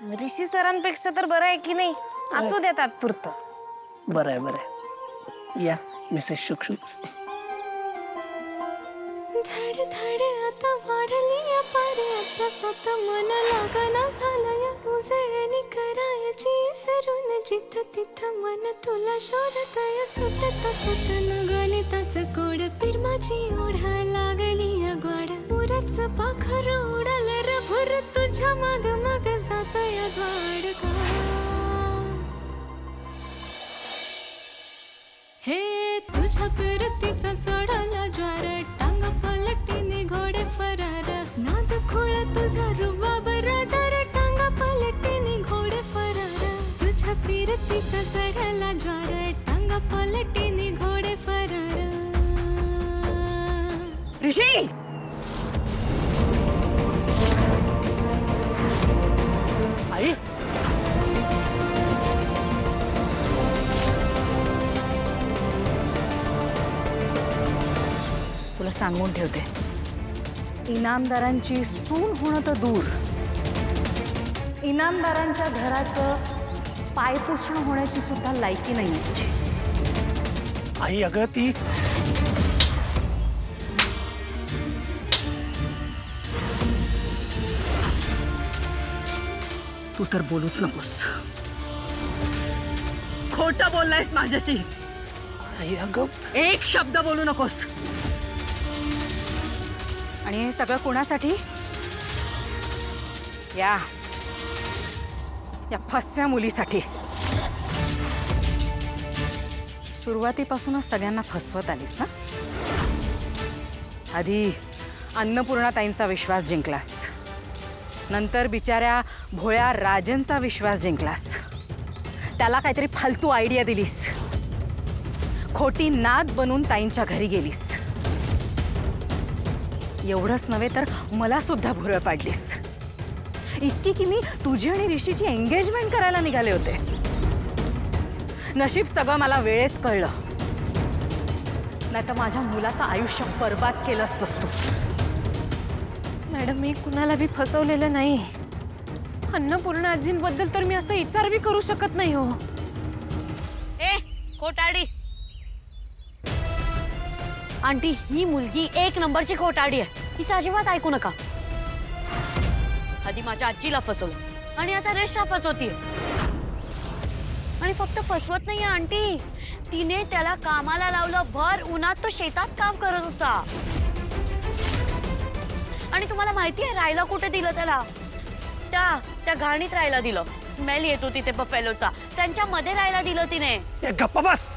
ऋषी सरांपेक्षा तर बरं आहे की नाही? असू देतात पुरतं. बरं आहे. या मिसेस शुक्शुक. धड धड आता वाढली या पारे आता स्वतः मन लागना झालंय उजळणी करायची सरून जिथं तिथं मन तुला शोधतय सुटत सुटन गणिताचं कोड पिरमाची ओढा लागली या ग्वाड पुरच पाखर उडाल रभर तुझ्या माग माग जातय द्वाडका हे तुझ्या फिरतीचा चढाला ज्वार टांग पलटीने घोडे फरार नाद खोळ तुझा रुबाब राजा रे टांग पलटीने घोडे फरार तुझ्या फिरतीचा चढाला ज्वार टांग पलटीने घोडे फरार. ऋषी आई तुला सांगून ठेवते, इनामदारांची सून होणं तर दूर, इनामदारांच्या घराचं पायपुसण होण्याची सुद्धा लायकी नाही तुझी. आई अगं ती तू तर बोलूच नकोस. खोटं बोललायस माझ्याशी. आई अगं एक शब्द बोलू नकोस. आणि हे सगळं कोणासाठी? या फसव्या मुलीसाठी. सुरुवातीपासूनच सगळ्यांना फसवत आलीस ना. आधी अन्नपूर्णाताईंचा विश्वास जिंकलास, नंतर बिचाऱ्या भोळ्या राजनचा विश्वास जिंकलास, त्याला काहीतरी फालतू आयडिया दिलीस, खोटी नाद बनून ताईंच्या घरी गेलीस. एवढंच नव्हे तर मला सुद्धा भुरळ पाडलीस. इतकी की मी तुझी आणि ऋषीची एंगेजमेंट करायला निघाले होते. नशीब सगळं मला वेळेत कळलं, नाहीतर माझ्या मुलाचं आयुष्य बर्बाद केलं असतंस तू. मॅडम मी कुणाला बी फसवलेलं नाही. अन्नपूर्णा आजींबद्दल तर मी असं विचार बी करू शकत नाही हो. ए खोटाडी आंटी, ही मुलगी एक नंबरची खोटाडी आहे. हिचं अजिबात ऐकू नका. आधी माझ्या आजीला फसवलं आणि आता रेशा फसवतीये. आणि फक्त फसवत नाहीये आंटी, तिने त्याला कामाला लावलं. भर उन्हात तो शेतात काम करत होता. आणि तुम्हाला माहिती आहे राहायला कुठे दिलं त्याला? त्या घाणीत राहायला दिलं. स्मेल येतो तिथे बफेलोचा. त्यांच्या मध्ये राहायला दिलं तिने. गप्पा बस.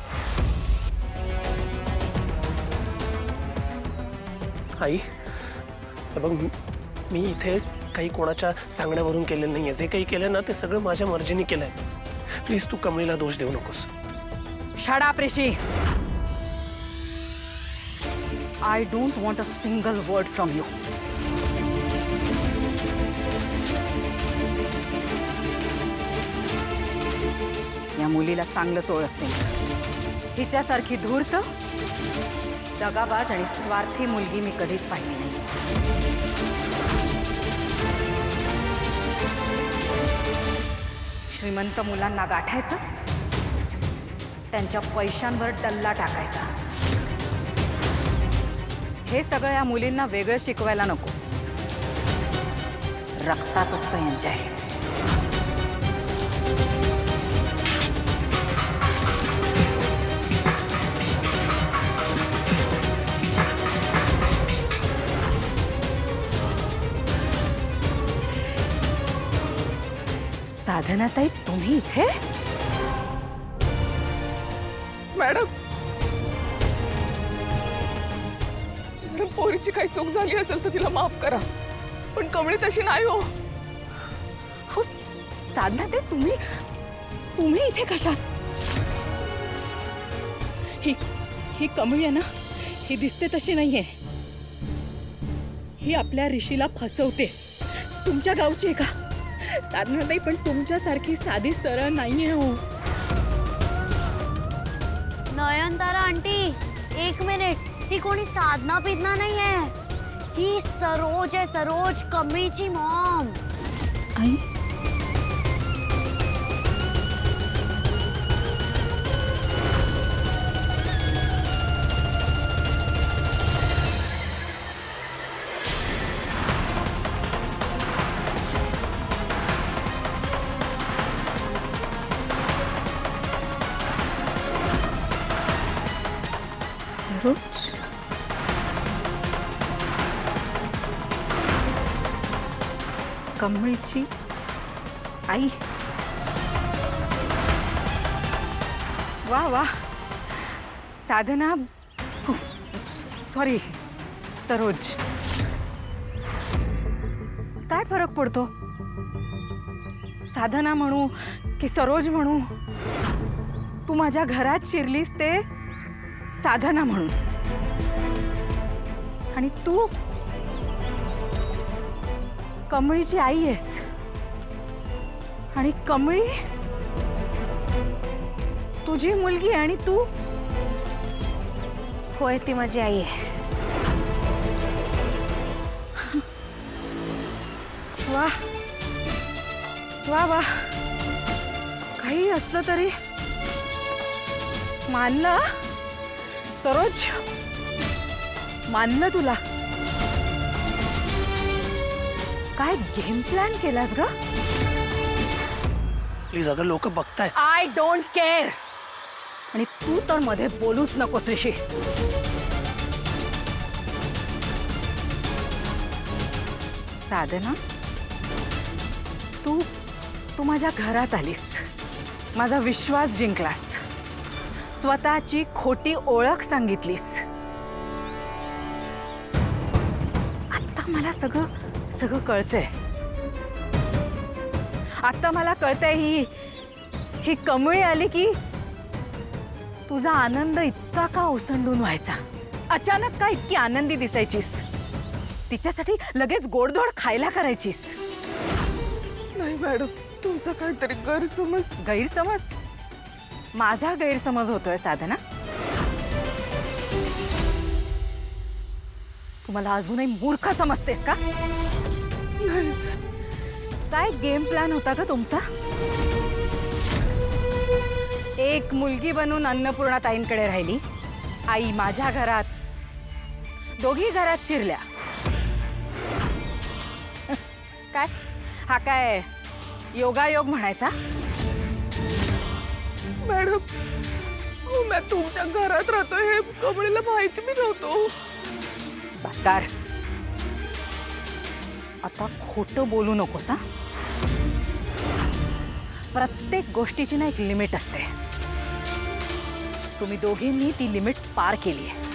आई हे बघ, मी इथे काही कोणाच्या सांगण्यावरून केलेलं नाहीये. जे काही केलं ना ते सगळं माझ्या मर्जीने केलंय. प्लीज तू कमळीला दोष देऊ नकोस. Shut up Rishi. I don't want a single word from you. या मुलीला चांगलंच ओळखते. हिच्यासारखी धूर्त, दगाबाज आणि स्वार्थी मुलगी मी कधीच पाहिली नाही. श्रीमंत मुलांना गाठायचं, त्यांच्या पैशांवर डल्ला टाकायचा, हे सगळं या मुलींना वेगळं शिकवायला नको. रक्तात असतं यांच्या. हे साधनाताई, तुम्ही इथे? मॅडम पोरीची काही चूक झाली असेल तर तिला माफ करा, पण कमळी तशी नाही हो. हो साधनाताई, तुम्ही इथे कशात? ही कमळी आहे ना, ही दिसते तशी नाहीये. ही आपल्या ऋषीला फसवते. तुमच्या गावची आहे का साधनाताई? पण तुमच्यासारखी साधी सरळ नाहीये हो. नयनतारा आंटी, एक मिनिट. ही कोणी साधना बिधना नाहीये. ही सरोज आहे, सरोज, कमळीची मॉम. आई कमळीची आई. वा वा. साधना, सॉरी सरोज. काय फरक पडतो, साधना म्हणू की सरोज म्हणू? तू माझ्या घरात शिरलीस ते साधना म्हणून, आणि तू कमळीची आई आहेस. आणि कमळी तुझी मुलगी, आणि तू? होय, ती माझी आई आहे. वा वा वा. काही असलं तरी मानलं सरोज, मानलं तुला. काय गेम प्लॅन केलास ग? प्लीज, अगं लोक बघतायत. I don't care. आणि तू तर मध्ये बोलूच नकोस ऋषी. साधना, तू माझ्या घरात आलीस, माझा विश्वास जिंकलास, स्वतःची खोटी ओळख सांगितलीस. आता मला सगळं कळतंय. आता मला कळतंय ही कमळी आली की तुझा आनंद इतका का ओसंडून व्हायचा. अचानक का इतकी आनंदी दिसायचीस. तिच्यासाठी लगेच गोडधोड खायला करायचीस. नाही मॅडम, तुमचा काहीतरी गैरसमज. गैरसमज? माझा गैरसमज होतोय साधना? तू मला अजूनही मूर्ख समजतेस का? काय गेम प्लॅन होता का तुमचा? एक मुलगी बनून अन्नपूर्णा ताईंकडे राहिली, आई माझ्या घरात, दोघी घरात शिरल्या. काय हा काय योगायोग म्हणायचा? मॅडम, हो, मी तुमच्या घरात राहतोय हे कमळीला माहिती मी नव्हतो. भास्कर, आता खोटं बोलू नकोस हा. प्रत्येक गोष्टीची ना एक लिमिट असते. तुम्ही दोघींनी ती लिमिट पार केली आहे.